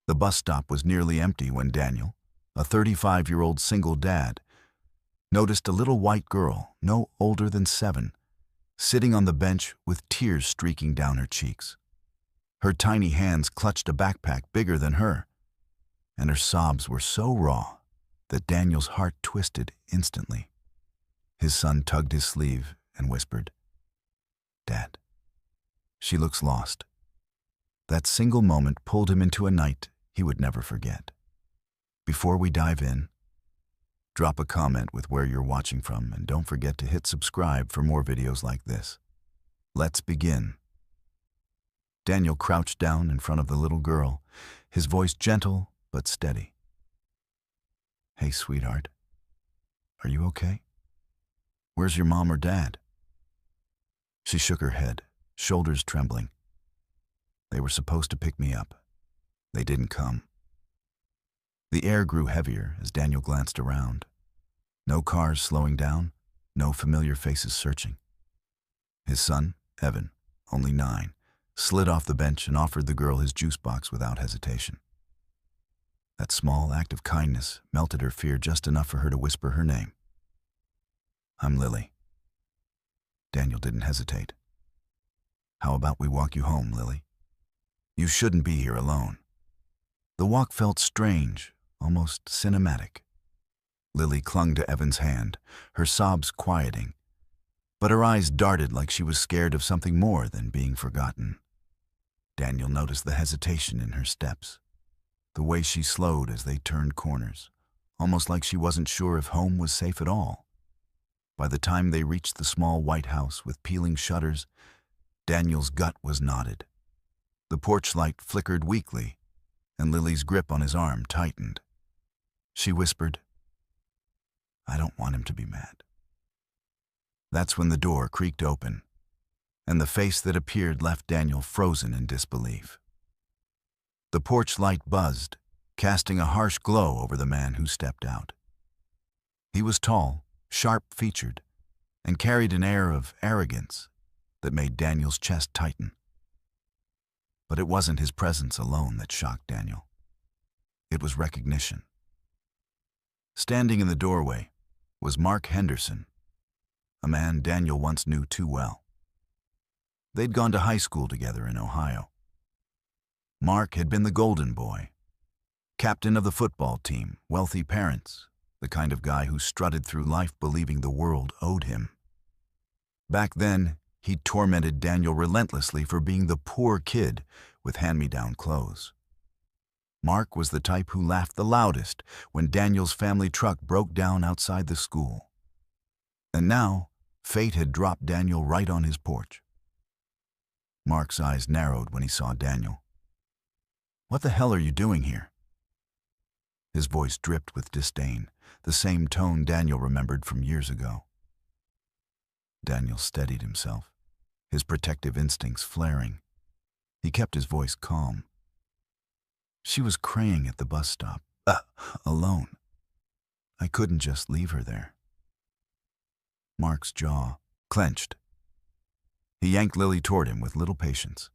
The bus stop was nearly empty when Daniel, a 35-year-old single dad, noticed a little white girl, no older than 7, sitting on the bench with tears streaking down her cheeks. Her tiny hands clutched a backpack bigger than her, and her sobs were so raw that Daniel's heart twisted instantly. His son tugged his sleeve and whispered, "Dad." She looks lost. That single moment pulled him into a night he would never forget. Before we dive in, drop a comment with where you're watching from, and don't forget to hit subscribe for more videos like this. Let's begin. Daniel crouched down in front of the little girl, his voice gentle but steady. "Hey, sweetheart. Are you okay? Where's your mom or dad?" She shook her head, shoulders trembling. "They were supposed to pick me up. They didn't come." The air grew heavier as Daniel glanced around. No cars slowing down, no familiar faces searching. His son, Evan, only 9, slid off the bench and offered the girl his juice box without hesitation. That small act of kindness melted her fear just enough for her to whisper her name. "I'm Lily." Daniel didn't hesitate. "How about we walk you home, Lily? You shouldn't be here alone." The walk felt strange, almost cinematic. Lily clung to Evan's hand, her sobs quieting, but her eyes darted like she was scared of something more than being forgotten. Daniel noticed the hesitation in her steps, the way she slowed as they turned corners, almost like she wasn't sure if home was safe at all. By the time they reached the small white house with peeling shutters, Daniel's gut was knotted. The porch light flickered weakly, and Lily's grip on his arm tightened. She whispered, "I don't want him to be mad." That's when the door creaked open, and the face that appeared left Daniel frozen in disbelief. The porch light buzzed, casting a harsh glow over the man who stepped out. He was tall, sharp-featured, and carried an air of arrogance that made Daniel's chest tighten. But it wasn't his presence alone that shocked Daniel. It was recognition. Standing in the doorway was Mark Henderson, a man Daniel once knew too well. They'd gone to high school together in Ohio. Mark had been the golden boy, captain of the football team, wealthy parents, the kind of guy who strutted through life believing the world owed him. Back then, he tormented Daniel relentlessly for being the poor kid with hand-me-down clothes. Mark was the type who laughed the loudest when Daniel's family truck broke down outside the school. And now, fate had dropped Daniel right on his porch. Mark's eyes narrowed when he saw Daniel. "What the hell are you doing here?" His voice dripped with disdain, the same tone Daniel remembered from years ago. Daniel steadied himself, his protective instincts flaring. He kept his voice calm. "She was crying at the bus stop, alone. I couldn't just leave her there." Mark's jaw clenched. He yanked Lily toward him with little patience.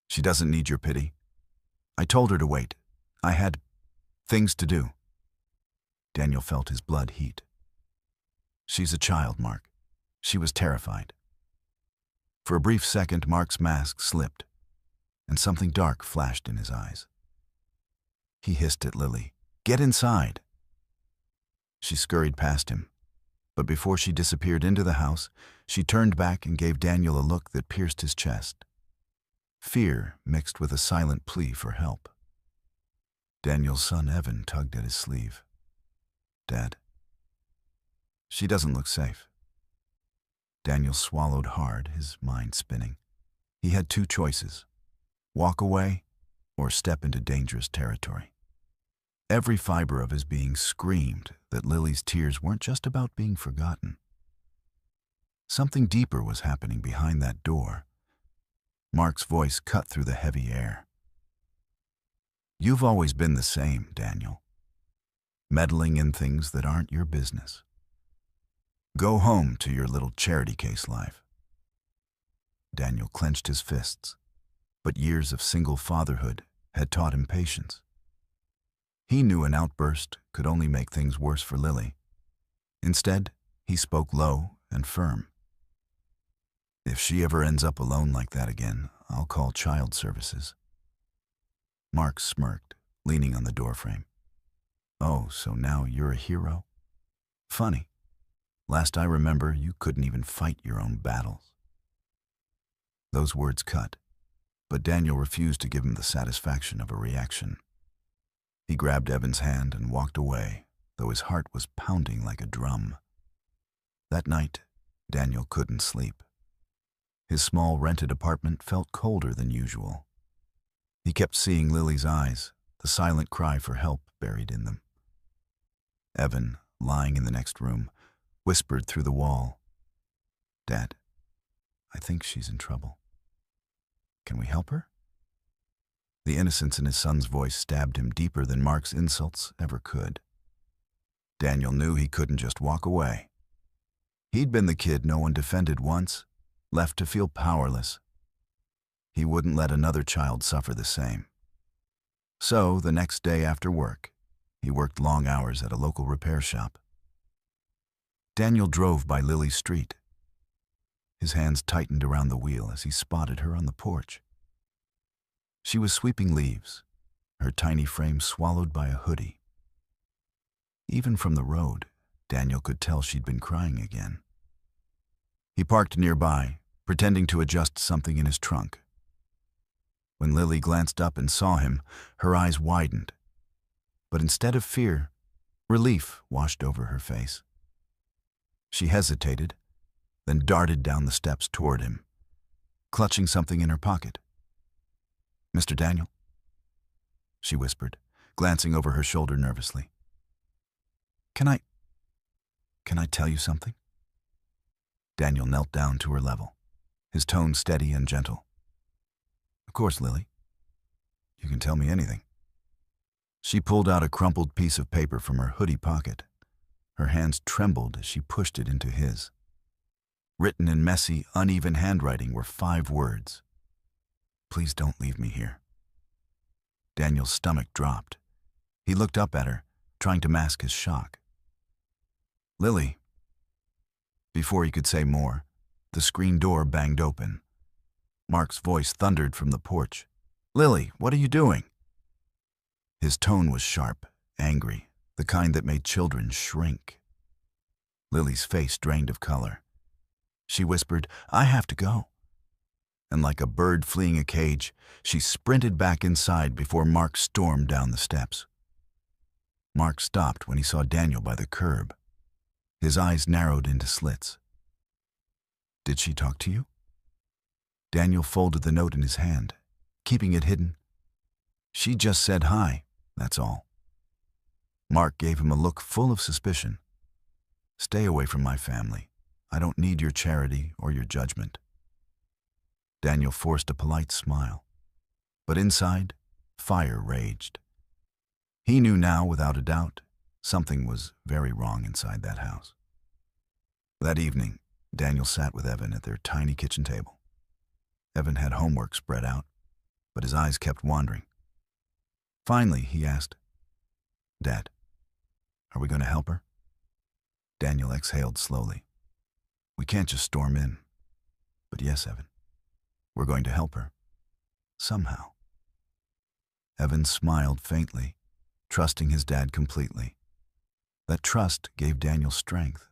"She doesn't need your pity. I told her to wait. I had things to do." Daniel felt his blood heat. "She's a child, Mark." She was terrified. For a brief second, Mark's mask slipped, and something dark flashed in his eyes. He hissed at Lily, "Get inside." She scurried past him, but before she disappeared into the house, she turned back and gave Daniel a look that pierced his chest. Fear mixed with a silent plea for help. Daniel's son Evan tugged at his sleeve. "Dad, she doesn't look safe." Daniel swallowed hard, his mind spinning. He had 2 choices: walk away or step into dangerous territory. Every fiber of his being screamed that Lily's tears weren't just about being forgotten. Something deeper was happening behind that door. Mark's voice cut through the heavy air. "You've always been the same, Daniel. Meddling in things that aren't your business. Go home to your little charity case life." Daniel clenched his fists, but years of single fatherhood had taught him patience. He knew an outburst could only make things worse for Lily. Instead, he spoke low and firm. "If she ever ends up alone like that again, I'll call child services." Mark smirked, leaning on the doorframe. "Oh, so now you're a hero? Funny. Last I remember, you couldn't even fight your own battles." Those words cut, but Daniel refused to give him the satisfaction of a reaction. He grabbed Evan's hand and walked away, though his heart was pounding like a drum. That night, Daniel couldn't sleep. His small rented apartment felt colder than usual. He kept seeing Lily's eyes, the silent cry for help buried in them. Evan, lying in the next room, whispered through the wall, "Dad, I think she's in trouble. Can we help her?" The innocence in his son's voice stabbed him deeper than Mark's insults ever could. Daniel knew he couldn't just walk away. He'd been the kid no one defended once, left to feel powerless. He wouldn't let another child suffer the same. So, the next day after work, he worked long hours at a local repair shop. Daniel drove by Lily's street. His hands tightened around the wheel as he spotted her on the porch. She was sweeping leaves, her tiny frame swallowed by a hoodie. Even from the road, Daniel could tell she'd been crying again. He parked nearby, pretending to adjust something in his trunk. When Lily glanced up and saw him, her eyes widened. But instead of fear, relief washed over her face. She hesitated, then darted down the steps toward him, clutching something in her pocket. "Mr. Daniel?" she whispered, glancing over her shoulder nervously. Can I tell you something?" Daniel knelt down to her level, his tone steady and gentle. "Of course, Lily. You can tell me anything." She pulled out a crumpled piece of paper from her hoodie pocket. Her hands trembled as she pushed it into his. Written in messy, uneven handwriting were 5 words. "Please don't leave me here." Daniel's stomach dropped. He looked up at her, trying to mask his shock. "Lily." Before he could say more, the screen door banged open. Mark's voice thundered from the porch. "Lily, what are you doing?" His tone was sharp, angry, the kind that made children shrink. Lily's face drained of color. She whispered, "I have to go." And like a bird fleeing a cage, she sprinted back inside before Mark stormed down the steps. Mark stopped when he saw Daniel by the curb. His eyes narrowed into slits. "Did she talk to you?" Daniel folded the note in his hand, keeping it hidden. "She just said hi, that's all." Mark gave him a look full of suspicion. "Stay away from my family. I don't need your charity or your judgment." Daniel forced a polite smile, but inside, fire raged. He knew now, without a doubt, something was very wrong inside that house. That evening, Daniel sat with Evan at their tiny kitchen table. Evan had homework spread out, but his eyes kept wandering. Finally, he asked, "Dad, are we going to help her?" Daniel exhaled slowly. "We can't just storm in. But yes, Evan, we're going to help her. Somehow." Evan smiled faintly, trusting his dad completely. That trust gave Daniel strength.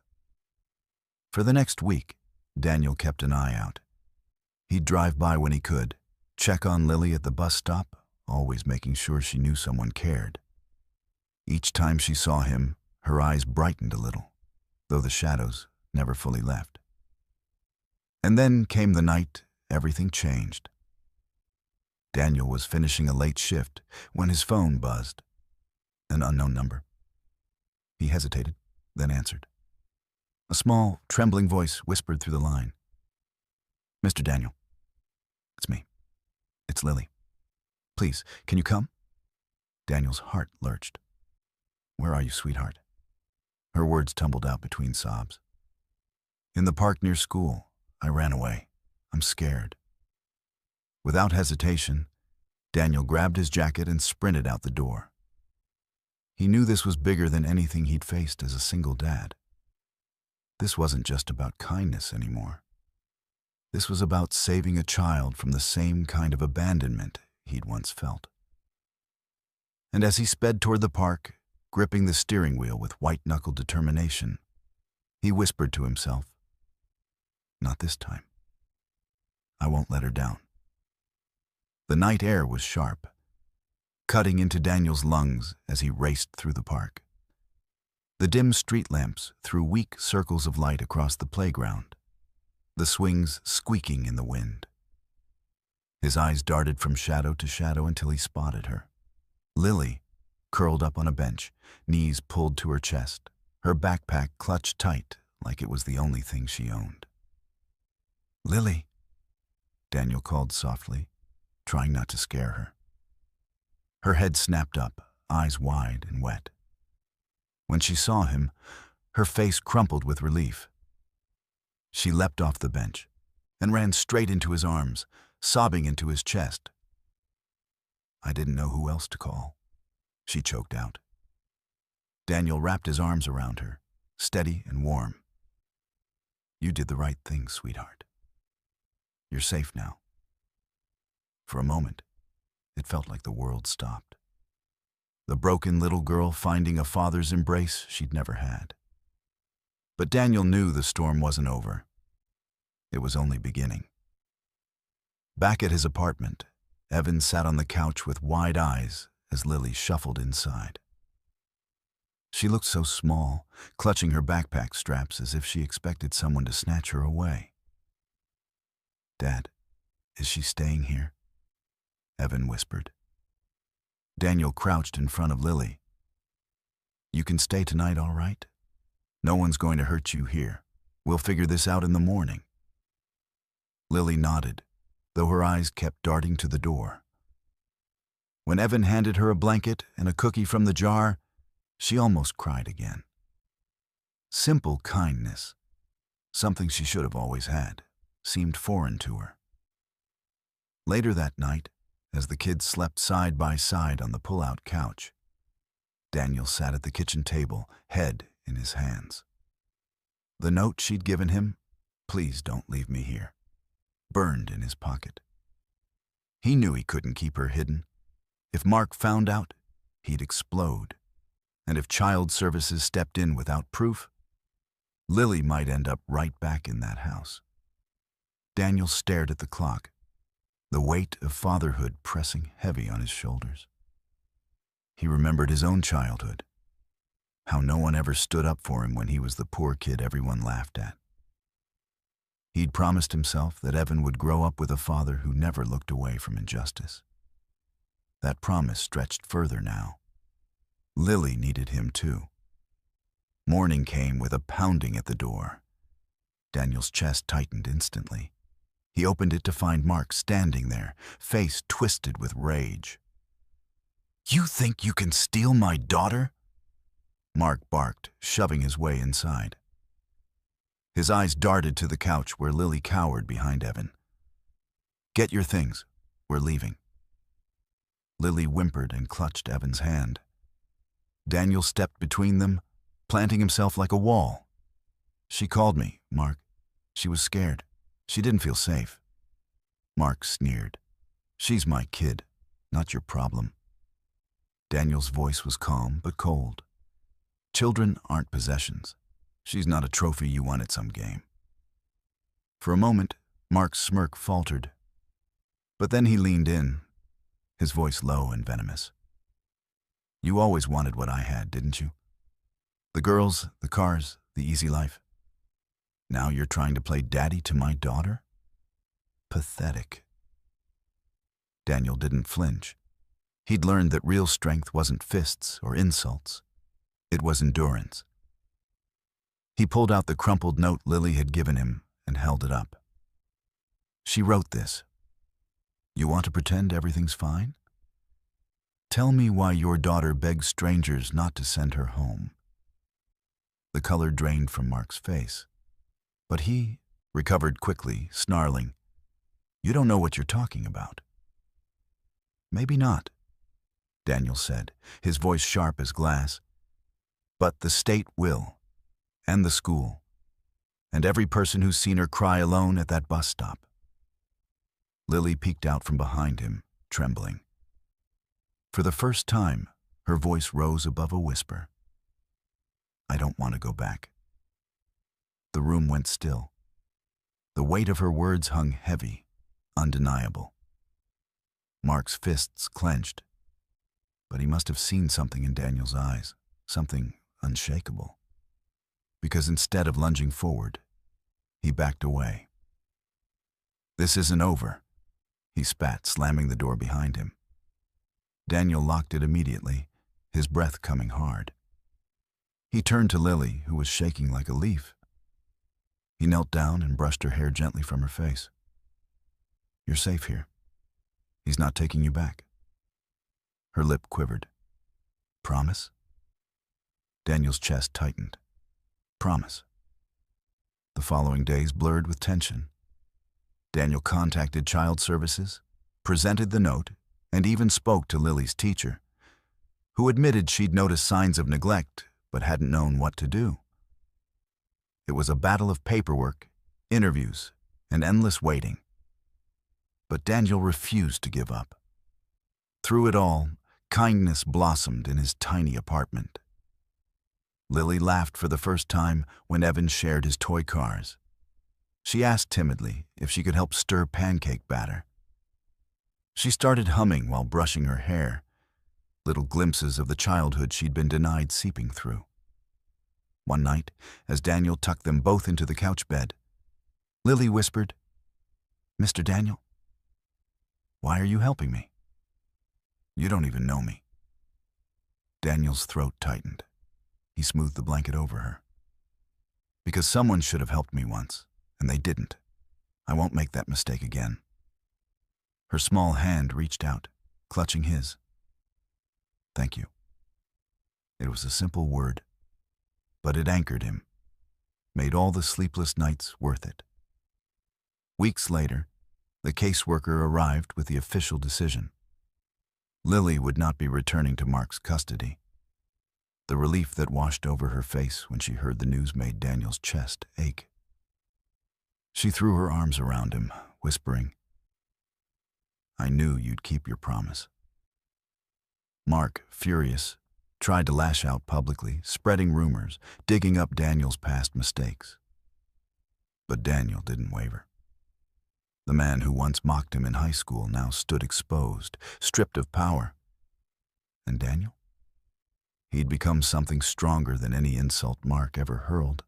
For the next week, Daniel kept an eye out. He'd drive by when he could, check on Lily at the bus stop, always making sure she knew someone cared. Each time she saw him, her eyes brightened a little, though the shadows never fully left. And then came the night everything changed. Daniel was finishing a late shift when his phone buzzed. An unknown number. He hesitated, then answered. A small, trembling voice whispered through the line. "Mr. Daniel, it's me. It's Lily. Please, can you come?" Daniel's heart lurched. "Where are you, sweetheart?" Her words tumbled out between sobs. "In the park near school. I ran away. I'm scared." Without hesitation, Daniel grabbed his jacket and sprinted out the door. He knew this was bigger than anything he'd faced as a single dad. This wasn't just about kindness anymore. This was about saving a child from the same kind of abandonment he'd once felt. And as he sped toward the park, gripping the steering wheel with white-knuckled determination, he whispered to himself, "Not this time. I won't let her down." The night air was sharp, cutting into Daniel's lungs as he raced through the park. The dim street lamps threw weak circles of light across the playground, the swings squeaking in the wind. His eyes darted from shadow to shadow until he spotted her. Lily, curled up on a bench, knees pulled to her chest, her backpack clutched tight like it was the only thing she owned. "Lily," Daniel called softly, trying not to scare her. Her head snapped up, eyes wide and wet. When she saw him, her face crumpled with relief. She leapt off the bench and ran straight into his arms, sobbing into his chest. "I didn't know who else to call," she choked out. Daniel wrapped his arms around her, steady and warm. "You did the right thing, sweetheart. You're safe now." For a moment, it felt like the world stopped. The broken little girl finding a father's embrace she'd never had. But Daniel knew the storm wasn't over. It was only beginning. Back at his apartment, Evan sat on the couch with wide eyes as Lily shuffled inside. She looked so small, clutching her backpack straps as if she expected someone to snatch her away. "Dad, is she staying here?" Evan whispered. Daniel crouched in front of Lily. "You can stay tonight, all right? No one's going to hurt you here. We'll figure this out in the morning." Lily nodded, though her eyes kept darting to the door. When Evan handed her a blanket and a cookie from the jar, she almost cried again. Simple kindness, something she should have always had, seemed foreign to her. Later that night, as the kids slept side by side on the pull-out couch, Daniel sat at the kitchen table, head in his hands. The note she'd given him, "Please don't leave me here," burned in his pocket. He knew he couldn't keep her hidden. If Mark found out, he'd explode. And if child services stepped in without proof, Lily might end up right back in that house. Daniel stared at the clock, the weight of fatherhood pressing heavy on his shoulders. He remembered his own childhood, how no one ever stood up for him when he was the poor kid everyone laughed at. He'd promised himself that Evan would grow up with a father who never looked away from injustice. That promise stretched further now. Lily needed him too. Morning came with a pounding at the door. Daniel's chest tightened instantly. He opened it to find Mark standing there, face twisted with rage. "You think you can steal my daughter?" Mark barked, shoving his way inside. His eyes darted to the couch where Lily cowered behind Evan. "Get your things. We're leaving." Lily whimpered and clutched Evan's hand. Daniel stepped between them, planting himself like a wall. "She called me, Mark. She was scared. She didn't feel safe." Mark sneered. "She's my kid, not your problem." Daniel's voice was calm but cold. "Children aren't possessions. She's not a trophy you won at some game." For a moment, Mark's smirk faltered. But then he leaned in, his voice low and venomous. "You always wanted what I had, didn't you? The girls, the cars, the easy life. Now you're trying to play daddy to my daughter? Pathetic." Daniel didn't flinch. He'd learned that real strength wasn't fists or insults. It was endurance. He pulled out the crumpled note Lily had given him and held it up. She wrote this. "You want to pretend everything's fine? Tell me why your daughter begs strangers not to send her home." The color drained from Mark's face, but he recovered quickly, snarling, "You don't know what you're talking about." Maybe not, Daniel said, his voice sharp as glass. But the state will, and the school, and every person who's seen her cry alone at that bus stop. Lily peeked out from behind him, trembling. For the first time, her voice rose above a whisper. I don't want to go back. The room went still. The weight of her words hung heavy, undeniable. Mark's fists clenched, but he must have seen something in Daniel's eyes, something unshakable. Because instead of lunging forward, he backed away. This isn't over, he spat, slamming the door behind him. Daniel locked it immediately, his breath coming hard. He turned to Lily, who was shaking like a leaf. He knelt down and brushed her hair gently from her face. You're safe here. He's not taking you back. Her lip quivered. Promise? Daniel's chest tightened. Promise. The following days blurred with tension. Daniel contacted Child Services, presented the note, and even spoke to Lily's teacher, who admitted she'd noticed signs of neglect but hadn't known what to do. It was a battle of paperwork, interviews, and endless waiting. But Daniel refused to give up. Through it all, kindness blossomed in his tiny apartment. Lily laughed for the first time when Evan shared his toy cars. She asked timidly if she could help stir pancake batter. She started humming while brushing her hair, little glimpses of the childhood she'd been denied seeping through. One night, as Daniel tucked them both into the couch bed, Lily whispered, Mr. Daniel, why are you helping me? You don't even know me. Daniel's throat tightened. He smoothed the blanket over her. Because someone should have helped me once, and they didn't. I won't make that mistake again. Her small hand reached out, clutching his. Thank you. It was a simple word, but it anchored him, made all the sleepless nights worth it. Weeks later, the caseworker arrived with the official decision. Lily would not be returning to Mark's custody. The relief that washed over her face when she heard the news made Daniel's chest ache. She threw her arms around him, whispering, I knew you'd keep your promise. Mark, furious, tried to lash out publicly, spreading rumors, digging up Daniel's past mistakes. But Daniel didn't waver. The man who once mocked him in high school now stood exposed, stripped of power. And Daniel? He'd become something stronger than any insult Mark ever hurled.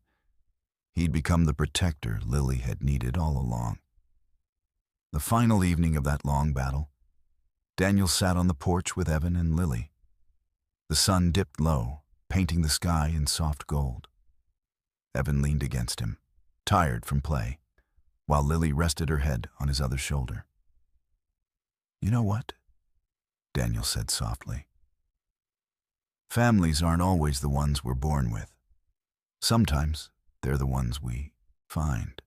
He'd become the protector Lily had needed all along. The final evening of that long battle, Daniel sat on the porch with Evan and Lily. The sun dipped low, painting the sky in soft gold. Evan leaned against him, tired from play, while Lily rested her head on his other shoulder. You know what? Daniel said softly. Families aren't always the ones we're born with. Sometimes they're the ones we find.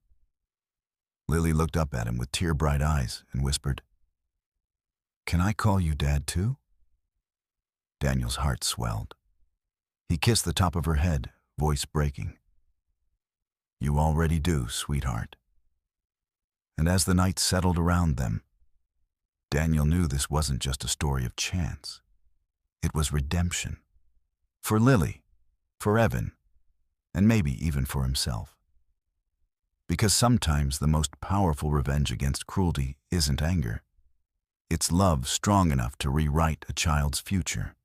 Lily looked up at him with tear-bright eyes and whispered, Can I call you Dad too? Daniel's heart swelled. He kissed the top of her head, voice breaking. You already do, sweetheart. And as the night settled around them, Daniel knew this wasn't just a story of chance. It was redemption. For Lily, for Evan, and maybe even for himself. Because sometimes the most powerful revenge against cruelty isn't anger. It's love strong enough to rewrite a child's future.